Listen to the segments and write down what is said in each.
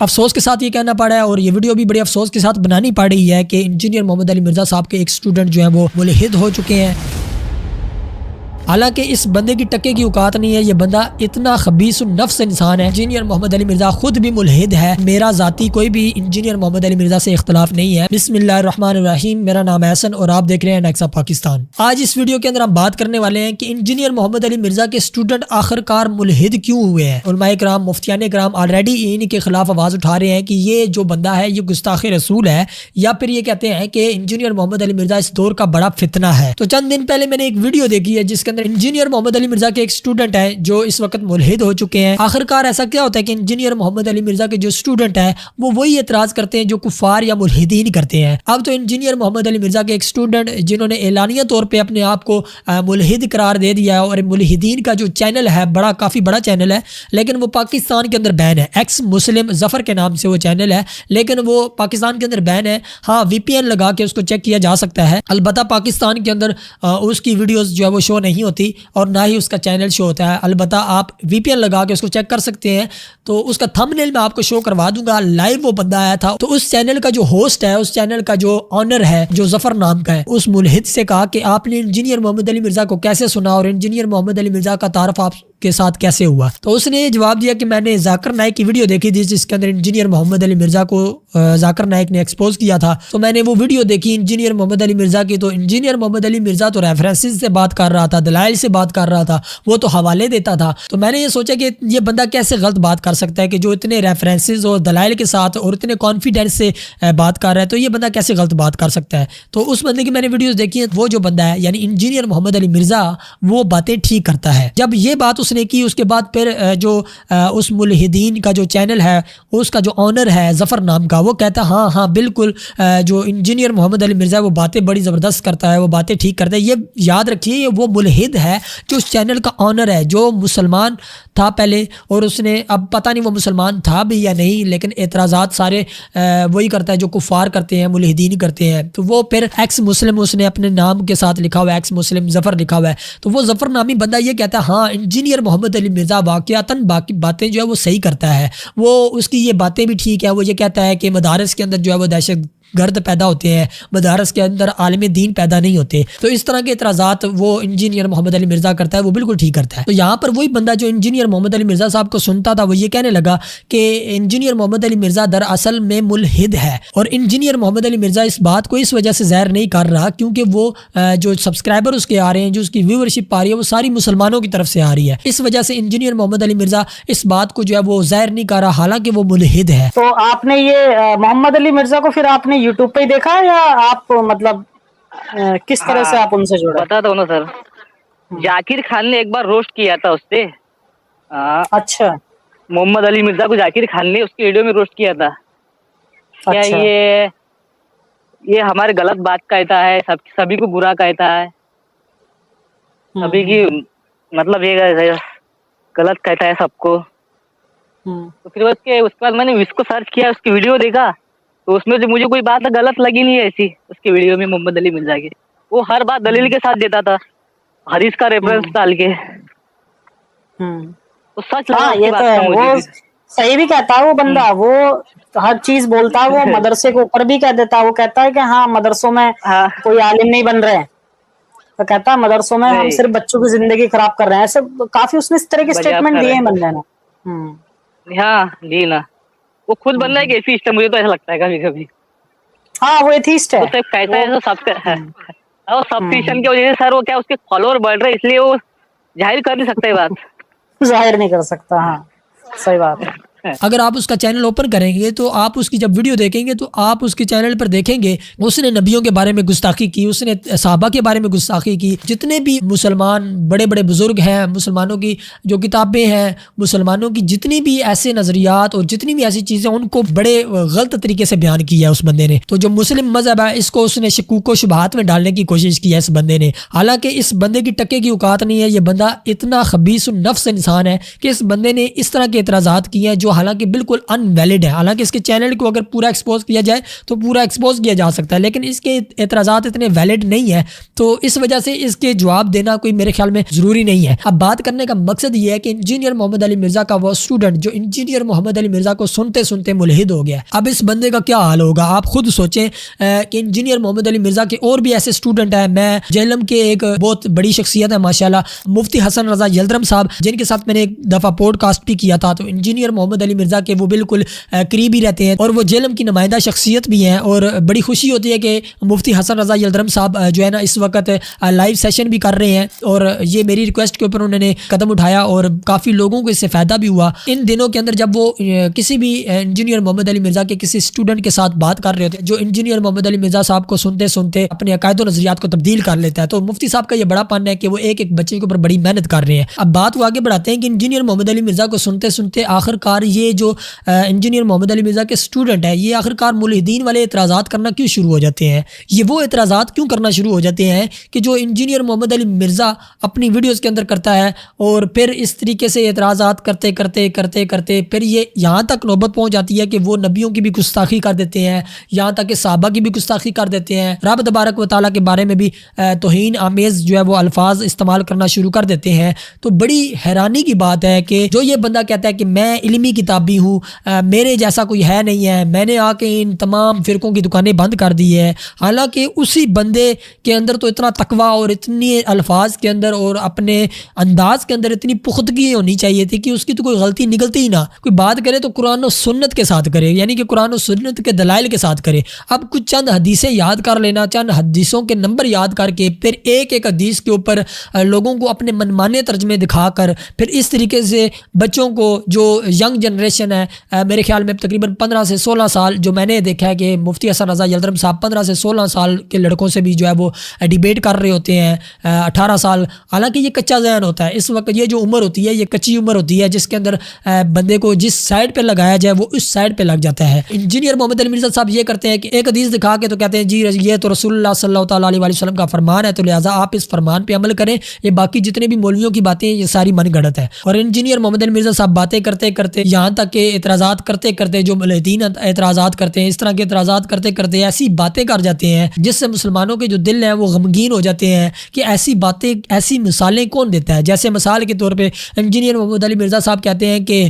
अफसोस के साथ ये कहना पड़ा है और ये वीडियो भी बड़े अफसोस के साथ बनानी पड़ रही है कि इंजीनियर मोहम्मद अली मिर्ज़ा साहब के एक स्टूडेंट जो है वो मुल्हिद हो चुके हैं। हालांकि इस बंदे की टक्के की औकात नहीं है, ये बंदा इतना खबीस नफ्स इंसान है। इंजीनियर मोहम्मद अली मिर्ज़ा खुद भी मुल्हिद है। मेरा ज़ाती कोई भी इंजीनियर मोहम्मद अली मिर्ज़ा से इख्तलाफ नहीं है। बिस्मिल्लाहिर्रहमानिर्रहीम, मेरा नाम है हसन और आप देख रहे हैं नेक्सा पाकिस्तान। आज इस वीडियो के अंदर हम बात करने वाले हैं कि इंजीनियर मोहम्मद अली मिर्ज़ा के स्टूडेंट आखिरकार मुल्हिद क्यों हुए हैं। उलमाए कराम, मुफ्तियान कराम ऑलरेडी इनके खिलाफ आवाज़ उठा रहे हैं कि ये जो बंदा है ये गुस्ताखे रसूल है, या फिर ये कहते हैं कि इंजीनियर मोहम्मद अली मिर्ज़ा इस दौर का बड़ा फितना है। तो चंद दिन पहले मैंने एक वीडियो देखी है जिसके इंजीनियर मोहम्मद अली मिर्जा के एक स्टूडेंट है जो इस वक्त मुल्हिद हो चुके हैं। आखिरकार ऐसा क्या होता है कि इंजीनियर मोहम्मद अली मिर्जा के जो स्टूडेंट है वो वही एतराज करते हैं जो कुफार या मुल्हिदीन करते हैं। अब तो इंजीनियर मोहम्मद अली मिर्जा के एक स्टूडेंट जिन्होंने एलानिया तौर पे अपने आप को मुल्हिद करार दे दिया है, और मुल्हिदीन का जो चैनल है काफ़ी बड़ा चैनल है, लेकिन वो पाकिस्तान के अंदर बैन है। एक्स मुस्लिम जफर के नाम से वो चैनल है, लेकिन वो पाकिस्तान के अंदर बैन है। हाँ, VPN लगा के उसको चेक किया जा सकता है। अलबत्ता पाकिस्तान के अंदर उसकी वीडियोस जो है वो शो नहीं होती और ना ही उसका चैनल शो होता है। अलबत्ता आप VPN लगा के उसको चेक कर सकते हैं। तो उसका थंबनेल मैं आपको शो करवा दूंगा। लाइव वो बंदा आया था। तो उस चैनल का जो होस्ट है, उस चैनल का जो ऑनर है, जो जफर नाम का है, उस मुल्हिद से कहा कि आपने इंजीनियर मोहम्मद अली मिर्जा को कैसे सुना और इंजीनियर मोहम्मद अली मिर्जा का तारुफ आप के साथ कैसे हुआ। तो उसने जवाब दिया कि मैंने जाकिर नाइक की वीडियो देखी थी जिसके अंदर इंजीनियर मोहम्मद अली मिर्जा को जाकिर नाइक ने एक्सपोज किया था। तो मैंने वो वीडियो देखी इंजीनियर मोहम्मद अली मिर्जा की। तो इंजीनियर मोहम्मद अली मिर्जा तो रेफरेंसेस से बात कर रहा था, दलाइल से बात कर रहा था, वो तो हवाले देता था। तो मैंने ये सोचा कि ये बंदा कैसे गलत बात कर सकता है कि जो इतने रेफरेंसेस और दलाइल के साथ और इतने कॉन्फिडेंस से बात कर रहा है, तो ये बंदा कैसे गलत बात कर सकता है। तो उस बंदे की मैंने वीडियोस देखी है। वो जो बंदा है यानी इंजीनियर मोहम्मद अली मिर्जा, वो बातें ठीक करता है। जब ये बात उसने की उसके बाद फिर जो उस मुल्हिदीन का जो चैनल है उसका जो ऑनर है जफर नाम का, वो कहता है हाँ बिल्कुल जो इंजीनियर मोहम्मद अली मिर्जा वो बातें बड़ी ज़बरदस्त करता है, वो बातें ठीक करता है। ये याद रखिए वो मुल्हिद है जो उस चैनल का ऑनर है, जो मुसलमान था पहले, और उसने अब पता नहीं वो मुसलमान था भी या नहीं, लेकिन एतराज़ात सारे वही करता है जो कुफार करते हैं, मुल्हिदीन करते हैं। तो वो फिर एक्स मुस्लिम उसने अपने नाम के साथ लिखा हुआ है, एक्स मुस्लिम जफर लिखा हुआ है। तो वो जफर नामी बंदा ये कहता है हाँ इंजीनियर मोहम्मद अली मिर्जा वाक़ियातन बाकी बातें जो है वो सही करता है, वो उसकी ये बातें भी ठीक है। वो ये कहता है कि मदारस के अंदर जो है वो दहशत गर्द पैदा होते हैं, मदारस के अंदर आलिम दीन पैदा नहीं होते। तो इस तरह के एतराज़ात वो इंजीनियर मोहम्मद अली मिर्जा करता है, वो बिल्कुल ठीक करता है। तो यहाँ पर वही बंदा जो इंजीनियर मोहम्मद अली मिर्जा साहब को सुनता था वो ये कहने लगा कि इंजीनियर मोहम्मद अली मिर्जा दरअसल में मुल्हिद है। और इंजीनियर मोहम्मद अली मिर्जा इस बात को इस वजह से ज़ाहिर नहीं कर रहा क्योंकि वो जो सब्सक्राइबर उसके आ रहे हैं, जो उसकी व्यूअरशिप आ रही है, वो सारी मुसलमानों की तरफ से आ रही है। इस वजह से इंजीनियर मोहम्मद अली मिर्जा इस बात को जो है वो ज़ाहिर नहीं कर रहा, हालांकि वो मुल्हिद है। तो आपने ये मोहम्मद अली मिर्जा को फिर आपने यूट्यूब पे ही देखा या आप मतलब किस तरह से आप उनसे जुड़े? पता तो ना सर, जाकिर खान ने एक बार रोस्ट किया था उससे। अच्छा, मोहम्मद अली मिर्जा को जाकिर खान ने उसकी वीडियो में रोस्ट किया था। क्या अच्छा। ये हमारे गलत बात कहता है, सभी को बुरा कहता है, सभी की मतलब ये गलत कहता है सबको। तो फिर उसके बाद मैंने इसको सर्च किया, उसकी वीडियो देखा, तो उसमें जो मुझे कोई बात गलत लगी नहीं ऐसी उसकी वीडियो में मोहम्मद अली मिर्जा की। वो हर बात दलील के साथ देता था, हदीस का रेफरेंस डाल के। तो सच लगा ये तो है, वो सही भी कहता है वो बंदा, वो हर चीज बोलता है। वो मदरसे के ऊपर भी कह देता है, वो कहता है कि हाँ मदरसों में कोई आलिम नहीं बन रहे, तो कहता है मदरसों में हम सिर्फ बच्चों की जिंदगी खराब कर रहे हैं। ऐसे काफी उसने इस तरह के स्टेटमेंट दिए हैं बंदे ने। हाँ जी ना, वो खुद बनना एक एथीस्ट है, मुझे तो ऐसा लगता है कभी कभी। हाँ वो एथीस्ट है, वो कहता है तो सब और सब क्रिश्चियन की वजह से सर वो क्या उसके फॉलोअर बढ़ रहे, इसलिए वो जाहिर कर नहीं सकता ये बात, जाहिर नहीं कर सकता। हाँ सही बात है। अगर आप उसका चैनल ओपन करेंगे तो आप उसकी जब वीडियो देखेंगे तो आप उसके चैनल पर देखेंगे उसने नबियों के बारे में गुस्ताखी की, उसने सहाबा के बारे में गुस्ताखी की। जितने भी मुसलमान बड़े बड़े बुजुर्ग हैं, मुसलमानों की जो किताबें हैं, मुसलमानों की जितनी भी ऐसे नज़रियात और जितनी भी ऐसी चीज़ें, उनको बड़े गलत तरीके से बयान किया उस बंदे ने। तो जो मुस्लिम मजहब है इसको उसने शकूक व शुबहात में डालने की कोशिश की है इस बंदे ने। हालांकि इस बंदे की टक्के की औकात नहीं है। ये बंदा इतना खबीस नफ्स इंसान है कि इस बंदे ने इस तरह के एतराज़ात किए हैं जो हालांकि बिल्कुल अनवैलिड है। हालांकि इसके चैनल को अगर पूरा एक्सपोज किया जाए तो पूरा एक्सपोज किया जा सकता है, लेकिन इसके एतराज़ात इतने वैलिड नहीं है, तो इस वजह से इसके जवाब देना कोई मेरे ख्याल में ज़रूरी नहीं है। अब बात करने का मकसद ये है कि इंजीनियर मोहम्मद अली मिर्ज़ा का वो स्टूडेंट जो इंजीनियर मोहम्मद अली मिर्ज़ा को सुनते सुनते मुलहिद हो गया, अब इस बंदे का क्या हाल होगा। आप खुद सोचें कि इंजीनियर मोहम्मद अली मिर्ज़ा के और भी ऐसे स्टूडेंट हैं। मैं जेलम के एक बहुत बड़ी शख्सियत है माशाल्लाह, मुफ्ती हसन रज़ा यल्दरम साहब, जिनके साथ मैंने एक दफ़ा पॉडकास्ट भी किया था, तो इंजीनियर मोहम्मद अली मिर्ज़ा के वो बिल्कुल करीबी रहते हैं और वो जेलम की नुमाइंदा शख्सियत भी हैं। और बड़ी खुशी होती है कि मुफ्ती हसन रज़ा यल्दरम साहब जो है ना इस वक्त लाइव सेशन भी कर रहे हैं और ये मेरी रिक्वेस्ट के ऊपर उन्होंने कदम उठाया और काफ़ी लोगों को इससे फ़ायदा भी हुआ। इन दिनों के अंदर जब वो किसी भी इंजीनियर मोहम्मद अली मिर्ज़ा के किसी स्टूडेंट के साथ बात कर रहे होते हैं जो इंजीनियर मोहम्मद अली मिर्ज़ा साहब को सुनते सुनते अपने अकायद और नज़रियात को तब्दील कर लेता है, तो मुफ्ती साहब का ये बड़ा पन है कि वो एक एक बच्चे के ऊपर बड़ी मेहनत कर रहे हैं। अब बात को आगे बढ़ाते हैं कि इंजीनियर मोहम्मद अली मिर्ज़ा को सुनते सुनते आखिरकार ये जो इंजीनियर मोहम्मद अली मिर्ज़ा के स्टूडेंट है ये आखिरकार मुल्हिदीन वाले एतराज़ात करना क्यों शुरू हो जाते हैं। ये वो एतराज़ात क्यों करना शुरू हो जाते हैं कि जो इंजीनियर मोहम्मद अली मिर्ज़ा अपनी वीडियोज़ के अंदर करता है और फिर इस तरीके से एतराज़ात करते करते करते करते फिर ये यहाँ तक नौबत पहुँच जाती है कि वो नबियों की भी गुस्ताखी कर देते हैं, यहाँ तक कि सहाबा की भी गुस्ताखी कर देते हैं, रब तबारक व तआला के बारे में भी तौहीन आमेज़ जो है वो अल्फाज इस्तेमाल करना शुरू कर देते हैं। तो बड़ी हैरानी की बात है कि जो ये बंदा कहता है कि मैं इल्मी किताबी हूँ, मेरे जैसा कोई है नहीं है, मैंने आके इन तमाम फ़िरकों की दुकानें बंद कर दी है। हालांकि उसी बंदे के अंदर तो इतना तकवा और इतनी अल्फाज के अंदर और अपने अंदाज के अंदर इतनी पुख्तगी होनी चाहिए थी कि उसकी तो कोई गलती निकलती ही ना। कोई बात करे तो कुरान और सुन्नत के साथ करे, यानी कि कुरान और सुन्नत के दलाइल के साथ करे। अब कुछ चंद हदीसें याद कर लेना, चंद हदीसों के नंबर याद करके फिर एक एक हदीस के ऊपर लोगों को अपने मनमाने तर्जमे दिखाकर फिर इस तरीके से बच्चों को जो यंग जनरेशन है, मेरे ख्याल में तकरीबन 15 से 16 साल जो मैंने देखा है कि मुफ्ती हसन रज़ा यल्दरम साहब 15 से 16 साल के लड़कों से भी जो है वो डिबेट कर रहे होते हैं, 18 साल। हालांकि ये कच्चा ज़हन होता है, इस वक्त ये जो उम्र होती है ये कच्ची उम्र होती है जिसके अंदर बंदे को जिस साइड पे लगाया जाए वो उस साइड पे लग जाता है। इंजीनियर मोहम्मद अली मिर्ज़ा साहब ये करते हैं कि एक हदीस दिखा के तो कहते हैं जी ये तो रसूलुल्लाह सल्लल्लाहु तआला अलैहि वसल्लम का फरमान है, तो लिहाजा आप इस फरमान पे अमल करें, ये बाकी जितने भी मौलवियों की बातें ये सारी मनगढ़ंत है। और इंजीनियर मोहम्मद अली मिर्ज़ा साहब बातें करते करते यहाँ तक के एतराज़ात करते करते जो मुल्हिदीन एतराज़ात करते हैं, इस तरह के एतराज़ात करते करते ऐसी बातें कर जाते हैं जिससे मुसलमानों के जो दिल हैं वो गमगीन हो जाते हैं कि ऐसी बातें ऐसी मिसालें कौन देता है। जैसे मिसाल के तौर पे इंजीनियर मोहम्मद अली मिर्ज़ा साहब कहते हैं कि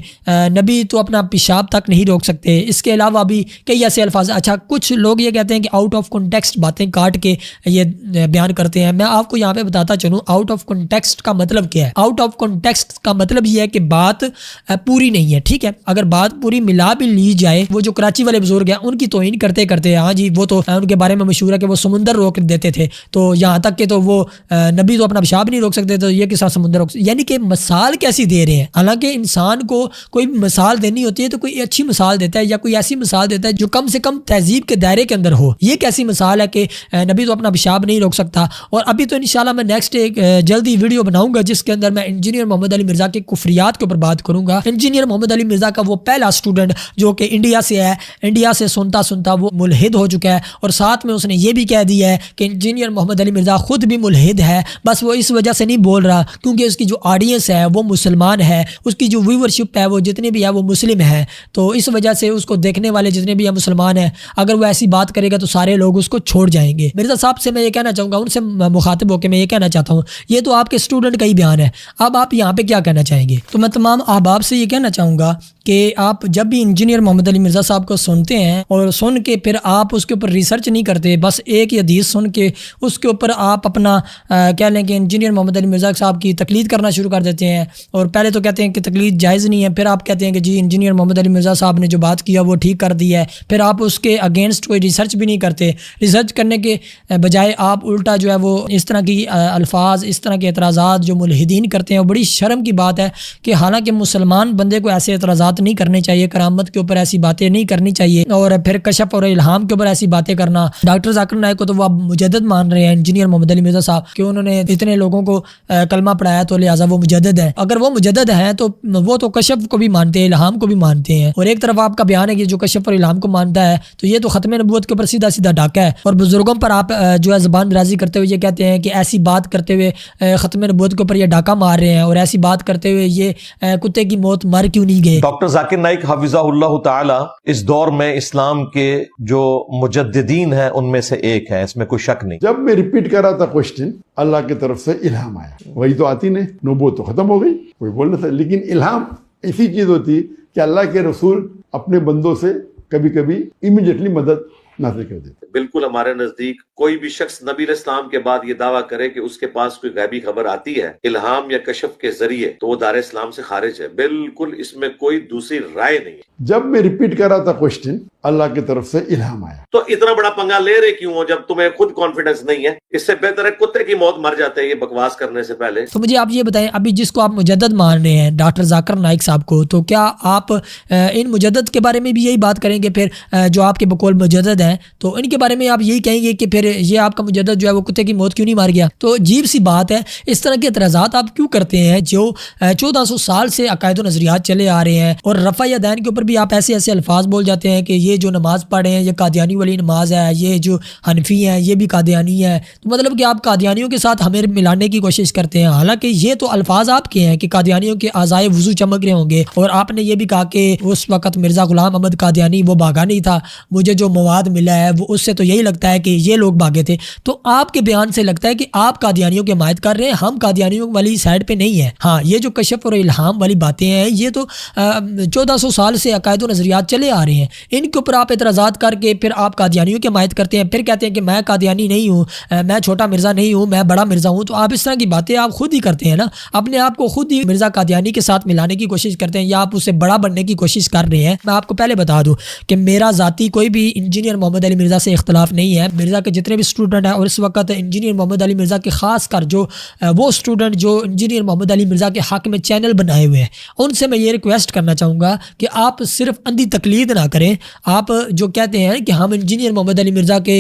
नबी तो अपना पेशाब तक नहीं रोक सकते, इसके अलावा भी कई ऐसे अल्फाज। अच्छा, कुछ लोग ये कहते हैं कि आउट ऑफ कॉन्टेक्स्ट बातें काट के ये बयान करते हैं। मैं आपको यहाँ पे बताता चलूँ आउट ऑफ कॉन्टेक्स्ट का मतलब क्या है। आउट ऑफ कॉन्टेक्स्ट का मतलब ये है कि बात पूरी नहीं है, ठीक है। अगर बात पूरी मिला भी ली जाए, वो जो कराची वाले बुजुर्ग हैं उनकी तौहीन करते करते, हाँ जी वो तो उनके बारे में मशहूर है कि वो समुंदर रोक देते थे, तो यहाँ तक कि तो वो नबी तो अपना पेशाब नहीं रोक सकते, तो ये किस तरह समुंदर रोक, यानी कि मिसाल कैसी दे रहे हैं। हालांकि इंसान को कोई मिसाल देनी होती है तो कोई अच्छी मिसाल देता है या कोई ऐसी मिसाल देता है जो कम से कम तहजीब के दायरे के अंदर हो। ये कैसी मिसाल है कि नबी तो अपना पेशाब नहीं रोक सकता। और अभी तो इंशाल्लाह मैं नेक्स्ट एक जल्दी वीडियो बनाऊंगा जिसके अंदर मैं इंजीनियर मोहम्मद अली मिर्ज़ा के कुफरियात के ऊपर बात करूंगा। इंजीनियर मोहम्मद अली मिर्ज़ा का वो पहला स्टूडेंट जो कि इंडिया से है, इंडिया से सुनता सुनता वो मुल्हिद हो चुका है और साथ में उसने ये भी कह दिया है कि इंजीनियर मोहम्मद अली मिर्ज़ा खुद भी मुल्हिद है, बस वो इस वजह से नहीं बोल रहा क्योंकि उसकी जो ऑडियंस है वो मुसलमान है, उसकी जो व्यूवरशिप है वो जितनी भी है वो मुस्लिम है, तो इस वजह से उसको देखने वाले जितने भी है मुसलमान हैं। अगर वो ऐसी बात करेगा तो सारे लोग उसको छोड़ जाएंगे। मिर्ज़ा साहब से मैं ये कहना चाहूँगा, उनसे मुखातिब होकर मैं ये कहना चाहता हूँ, ये तो आपके स्टूडेंट का ही बयान है, अब आप यहाँ पे क्या कहना चाहेंगे। तो मैं तमाम अहबाब से ये कहना चाहूँगा कि आप जब भी इंजीनियर मोहम्मद अली मिर्ज़ा साहब को सुनते हैं और सुन के फिर आप उसके ऊपर रिसर्च नहीं करते, बस एक ही हदीस सुन के उसके ऊपर आप अपना कह लें कि इंजीनियर मोहम्मद अली मिर्ज़ा साहब की तकलीद करना शुरू कर देते हैं। और पहले तो कहते हैं कि तकलीद जायज़ नहीं है, फिर आप कहते हैं कि जी इंजीनियर मोहम्मद अली मिर्ज़ा साहब ने जो बात किया वो ठीक कर दी है, फिर आप उसके अगेंस्ट कोई रिसर्च भी नहीं करते। रिसर्च करने के बजाय आप उल्टा जो है वो इस तरह की अल्फाज, इस तरह के एतराज़ात जो मुल्हिदीन करते हैं। बड़ी शर्म की बात है कि हालांकि मुसलमान बंदे को ऐसे एतराज़ात नहीं करने चाहिए, करामत के ऊपर ऐसी बातें नहीं करनी चाहिए और फिर कशफ और इल्हाम के ऊपर ऐसी बातें करना। डॉक्टर जाकिर नाइक को तो वो अब मुजद्दिद मान रहे हैं इंजीनियर मोहम्मद अली मिर्ज़ा साहब कि उन्होंने इतने लोगों को कलमा पढ़ाया तो लिहाजा वो मुजद्दिद है। अगर वो मुजद्दिद हैं तो वो तो कशफ को भी मानते हैं, इल्हाम को भी मानते हैं। और एक तरफ आपका बयान है कि जो कशफ और इल्हाम को मानता है तो ये तो ख़त्म नबूवत के ऊपर सीधा सीधा डाका है। और बुजुर्गों पर आप जो है ज़बान दराजी करते हुए ये कहते हैं कि ऐसी बात करते हुए ख़त्म नबूवत के ऊपर ये डाका मार रहे हैं और ऐसी बात करते हुए ये कुत्ते की मौत मर क्यों नहीं गए। डॉक्टर जाकिर नाइक हाफिज़हुल्लाह ताला इस दौर में इस्लाम के जो मुजद्दिदीन हैं उनमें से एक है, इसमें कोई शक नहीं। जब मैं रिपीट कर रहा था क्वेश्चन, अल्लाह की तरफ से इल्हाम आया, वही तो आती नहीं, नबूवत तो खत्म हो गई, कोई बोल नहीं था। लेकिन इल्हाम ऐसी चीज होती कि अल्लाह के रसूल अपने बंदों से कभी कभी इमीडिएटली मदद नाजिल कर देते। बिल्कुल हमारे नजदीक कोई भी शख्स नबी इस्लाम के बाद ये दावा करे कि उसके पास कोई गैबी खबर आती है इल्हाम या कशफ के जरिए, तो वो दार इस्लाम से खारिज है। बिल्कुल इसमें कोई दूसरी राय नहीं है। जब मैं रिपीट कर रहा था क्वेश्चन, अल्लाह की तरफ से इल्हाम आया। तो इतना बड़ा पंगा ले रहे क्यों हो जब तुम्हें खुद कॉन्फिडेंस नहीं है? इससे बेहतर है कुत्ते की मौत मर जाते हैं ये बकवास करने से पहले। तो मुझे आप ये बताएं, अभी जिसको आप मुजद्दद मान रहे हैं डॉक्टर जाकिर नाइक साहब को, तो क्या आप इन मुजद्दद के बारे में भी यही बात करेंगे? फिर जो आपके बकौल मुजद्दद हैं तो इनके बारे में आप यही कहेंगे कि फिर ये आपका मुजद्दद जो है वो कुत्ते की मौत क्यों नहीं मार गया? तो अजीब सी बात है, इस तरह के एतराज़ात आप क्यों करते हैं जो 1400 साल से अकायद नज़रियात चले आ रहे हैं? और रफ़ा यदैन के ऊपर भी आप ऐसे ऐसे अल्फाज बोल जाते हैं कि ये जो नमाज़ पढ़े हैं ये कादियानी वाली नमाज है, ये जो हनफी हैं ये भी कादियानी है। तो मतलब कि आप कादियानियों के साथ हमें मिलाने की कोशिश करते हैं, हालांकि ये तो अल्फाज आपके हैं कि कादियानियों के आज़ाए वुज़ू चमक रहे होंगे। और आपने ये भी कहा कि उस वक़्त मिर्ज़ा ग़ुलाम अहमद कादियानी वो भागा नहीं था, मुझे जो मवाद मिला है वो उससे तो यही लगता है कि ये लोग भागे थे। तो आपके बयान से लगता है कि आप कादियानियों की हिमायत कर रहे हैं, हम कादियानियों वाली साइड पे नहीं है। हाँ, ये जो कशफ और इल्हाम वाली बातें हैं ये तो 1400 साल से अकायद नज़रियात चले आ रहे हैं, इनके ऊपर आप एतराज़ात करके फिर आप कादियानियों की हिमायत करते हैं, फिर कहते हैं कि मैं कादियानी नहीं हूँ, मैं छोटा मिर्ज़ा नहीं हूँ, मैं बड़ा मिर्ज़ा हूँ। तो आप इस तरह की बातें आप खुद ही करते हैं ना, अपने आप को खुद ही मिर्ज़ा कादियानी के साथ मिलाने की कोशिश करते हैं या आप उससे बड़ा बनने की कोशिश कर रहे हैं। मैं आपको पहले बता दूँ कि मेरा ज़ाती कोई भी इंजीनियर मोहम्मद अली मिर्ज़ा से इख्तलाफ नहीं है। मिर्ज़ा के जितने भी स्टूडेंट हैं और इस वक्त इंजीनियर मोहम्मद अली मिर्ज़ा के ख़ास कर जो वो स्टूडेंट जो इंजीनियर मोहम्मद अली मिर्ज़ा के हक़ में चैनल बनाए हुए हैं, उनसे मैं ये रिक्वेस्ट करना चाहूँगा कि आप सिर्फ अंधी तकलीद ना करें। आप जो कहते हैं कि हम इंजीनियर मोहम्मद अली मिर्ज़ा के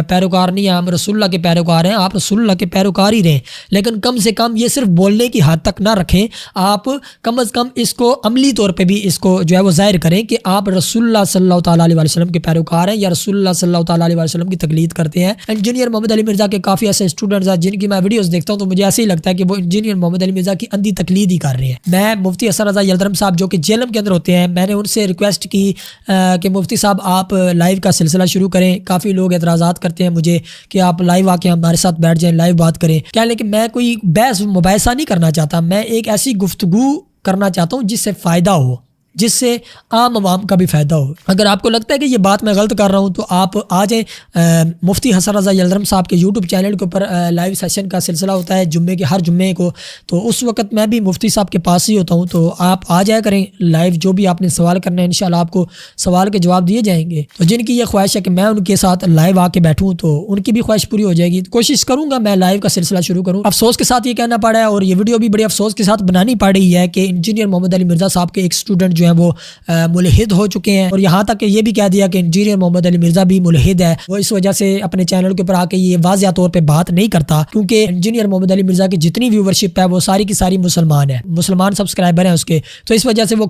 पैरोकार नहीं हैं, हम रसूलुल्लाह के पैरोकार हैं, आप रसूलुल्लाह के पैरोकार ही रहें, लेकिन कम से कम ये सिर्फ बोलने की हद तक ना रखें। आप कम अज़ कम इसको अमली तौर पे भी इसको जो है वो ज़ाहिर करें कि आप रसूलुल्लाह सल्लल्लाहु ताला अलैहि वसल्लम के पैरोकार हैं या रसूलुल्लाह सल्लल्लाहु ताला अलैहि वसल्लम की तकलीद करते हैं। इंजीनियर मोहम्मद अली मिर्ज़ा के काफ़ी ऐसे स्टूडेंट्स हैं जिनकी मैं वीडियोस देखता हूँ तो मुझे ऐसे ही लगता है कि वो इंजीनियर मोहम्मद अली मिर्ज़ा की अंधी तकलीद ही कर रहे हैं। मैं मुफ्ती हसन रज़ा यल्दरम साहब जो कि जेलम के अंदर होते हैं, मैंने उनसे रिक्वेस्ट की कि मुफ्ती साहब आप लाइव का सिलसिला शुरू करें। काफ़ी लोग एतराज़ात करते हैं मुझे कि आप लाइव आके हमारे साथ बैठ जाएं, लाइव बात करें। क्या, लेकिन मैं कोई बहस मुबाहिसा नहीं करना चाहता, मैं एक ऐसी गुफ्तगू करना चाहता हूँ जिससे फ़ायदा हो, जिससे आम आवाम का भी फ़ायदा हो। अगर आपको लगता है कि ये बात मैं गलत कर रहा हूँ तो आप आ जाएँ। मुफ्ती हसन रज़ा यल्दरम साहब के यूट्यूब चैनल के ऊपर लाइव सेशन का सिलसिला होता है जुम्मे के हर जुम्मे को, तो उस वक्त मैं भी मुफ्ती साहब के पास ही होता हूँ, तो आप आ जाया करें लाइव। जो भी आपने सवाल करना है इंशाल्लाह आपको सवाल के जवाब दिए जाएंगे। तो जिनकी ये ख्वाहिश है कि मैं उनके साथ लाइव आके बैठूँ तो उनकी भी ख्वाहिश पूरी हो जाएगी। कोशिश करूँगा मैं लाइव का सिलसिला शुरू करूँ। अफसोस के साथ ये कहना पड़ा है और ये वीडियो भी बड़े अफसोस के साथ बनानी पड़ रही है कि इंजीनियर मोहम्मद अली मिर्ज़ा साहब के एक स्टूडेंट जो है वो मुल्हिद हो चुके हैं और यहाँ तक कि ये भी कह दिया कि इंजीनियर मोहम्मद अली मिर्ज़ा भी मुल्हिद है। वो इस वजह से अपने चैनल के ऊपर आके ये वाज़िया तौर पे बात नहीं करता, क्योंकि इंजीनियर मोहम्मद अली मिर्ज़ा की जितनी व्यूवरशिप है वो सारी की सारी मुसलमान है, मुसलमान सब्सक्राइबर हैं उसके, तो इस वजह से वो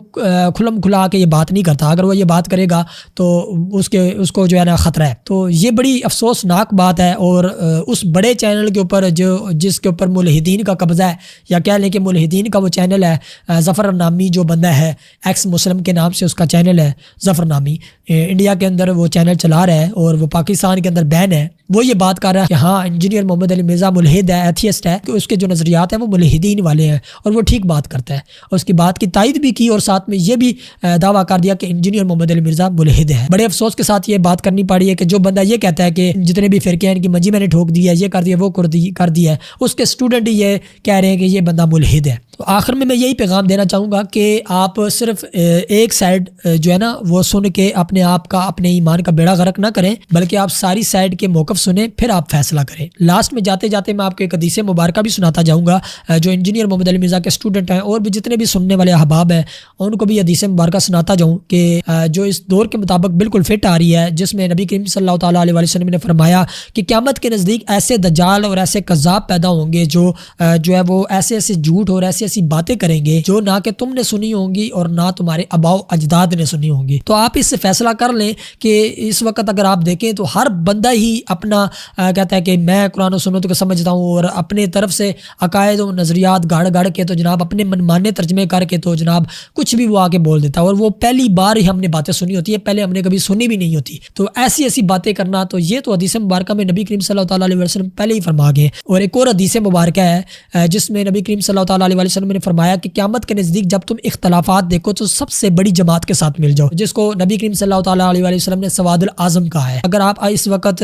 खुलम खुला के ये बात नहीं करता। अगर वो ये बात करेगा तो उसको जो है ना ख़तरा है। तो ये बड़ी अफसोसनाक बात है। और उस बड़े चैनल के ऊपर जिसके ऊपर मुल्हिदीन का कब्ज़ा है, या कह लें कि मुल्हिदीन का वो चैनल है, ज़फ़र नामी जो बंदा है, एक्स मुस्लिम के नाम से उसका चैनल है ज़फ़र नामी, इंडिया के अंदर वो चैनल चला रहा है और वो पाकिस्तान के अंदर बैन है। वो ये बात कर रहा है कि हाँ इंजीनियर मोहम्मद अली मिर्ज़ा मुल्हिद है, एथियस्ट है, कि उसके जो नज़रियात हैं वो मुल्हिदीन वाले हैं और वो ठीक बात करता है। और उसकी बात की तायद भी की और साथ में ये भी दावा कर दिया कि इंजीनियर मोहम्मद अली मिर्ज़ा मुल्हिद है। बड़े अफसोस के साथ ये बात करनी पड़ी है कि जो बंदा ये कहता है कि जितने भी फ़िरके हैं इनकी मंजी मैंने ठोक दी है, ये कर दिया, वो कर दिया है, उसके स्टूडेंट ही ये कह रहे हैं कि ये बंदा मुल्हिद है। तो आखिर में मैं यही पैगाम देना चाहूँगा कि आप सिर्फ एक साइड जो है ना वो सुन के अपने आप का, अपने ईमान का बेड़ा गर्क ना करें, बल्कि आप सारी साइड के मौक़िफ़ सुने फिर आप फैसला करें। लास्ट में जाते जाते मैं आपको एक हदीस मुबारक भी सुनाता जाऊँगा जो इंजीनियर मोहम्मद अली मिर्ज़ा के स्टूडेंट हैं और भी जितने भी सुनने वाले अहबाब हैं उनको भी हदीस मुबारक सुनाता जाऊँ कि जो इस दौर के मुताबिक बिल्कुल फिट आ रही है, जिसमें नबी करीम सल्लल्लाहु ताला अलैहि वसल्लम ने फरमाया कि क़यामत के नज़दीक ऐसे दज्जाल और ऐसे कज़्ज़ाब पैदा होंगे जो है वो ऐसे ऐसे झूठ और ऐसी ऐसी ऐसी बातें करेंगे जो ना कि तुमने सुनी होंगी और ना तुम्हारे आबाओ अजदाद ने सुनी होंगी। तो आप इससे फैसला कर लें कि इस वक्त अगर आप देखें तो हर बंदा ही अपना कहता है कि मैं कुरान और सुन्नत को समझता हूँ और अपने तरफ से अकायद और नज़रियात गाड़ गाड़ के तो जनाब अपने मनमाने तर्जमे करके तो जनाब कुछ भी वो आके बोल देता है, और वो पहली बार ही हमने बातें सुनी होती है, पहले हमने कभी सुनी भी नहीं होती। तो ऐसी ऐसी बातें करना, तो ये तो हदीस मुबारक में नबी करीम सल्लल्लाहु अलैहि वसल्लम पहले ही फरमा गए। और एक और हदीस मुबारक है जिसमें नबी करीम सल्लल्लाहु अलैहि वसल्लम ने फरमाया कि क़यामत के नज़दीक जब तुम इख्तलाफात देखो तो सबसे बड़ी जमात के साथ मिल जाओ, जिसको नबी करीम सल्लल्लाहु अलैहि वसल्लम ने सवादुल आज़म कहा है। अगर आप इस वक्त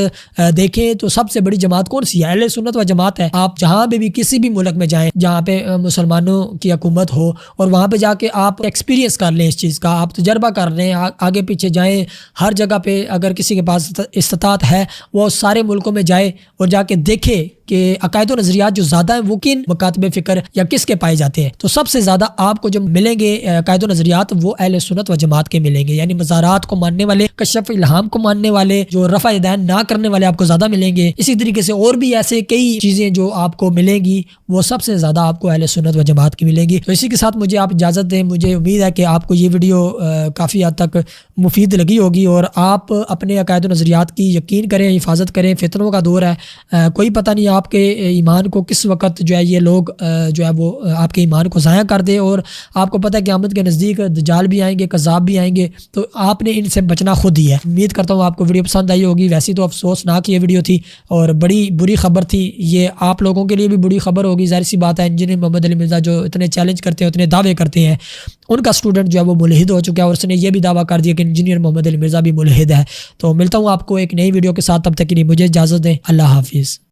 देखें तो सबसे बड़ी जमात कौन सी है? अहले सुन्नत व जमात है। आप जहाँ पे भी किसी भी मुल्क में जाएं जहाँ पे मुसलमानों की हुकूमत हो और वहाँ पे जाके आप एक्सपीरियंस कर लें, इस चीज़ का आप तजर्बा कर लें, आगे पीछे जाएं, हर जगह पे अगर किसी के पास इस्तात है वो सारे मुल्कों में जाए और जाके देखे कि अकायद और नज़रियात जो ज़्यादा हैं वो किन मकातबे फ़िक्र या किसके पाए जाते हैं। तो सबसे ज़्यादा आपको जो मिलेंगे अकायद और नज़रियात वो अहले सुन्नत व जमात के मिलेंगे, यानी मज़ारात को मानने वाले, कशफ इल्हाम को मानने वाले, जो रफ़ा यदैन ना करने वाले आपको ज़्यादा मिलेंगे। इसी तरीके से और भी ऐसे कई चीज़ें जो आपको मिलेंगी वो सबसे ज़्यादा आपको अहले सुन्नत व जमात की मिलेंगी। तो इसी के साथ मुझे आप इजाज़त दें। मुझे उम्मीद है कि आपको ये वीडियो काफ़ी हद तक मुफीद लगी होगी और आप अपने अकायद और नज़रियात की यकीन करें, हिफाजत करें। फितनों का दौर है, कोई पता नहीं आपके ईमान को किस वक्त जो है ये लोग जो है वो आपके ईमान को ज़ाया कर दे। और आपको पता है क़यामत के नज़दीक दज्जाल भी आएंगे, कज़्ज़ाब भी आएंगे, तो आपने इनसे बचना खुद ही है। उम्मीद करता हूँ आपको वीडियो पसंद आई होगी। वैसे तो अफसोसनाक ये वीडियो थी और बड़ी बुरी खबर थी, ये आप लोगों के लिए भी बुरी खबर होगी। ज़ाहिर सी बात है, इंजीनियर मोहम्मद अली मिर्ज़ा जो इतने चैलेंज करते हैं, इतने दावे करते हैं, उनका स्टूडेंट जो है वो मुलहिद हो चुका है और उसने ये भी दावा कर दिया कि इंजीनियर मोहम्मद अली मिर्ज़ा भी मुलहिद है। तो मिलता हूँ आपको एक नई वीडियो के साथ, तब तक के लिए मुझे इजाज़त दें। अल्लाह हाफिज़।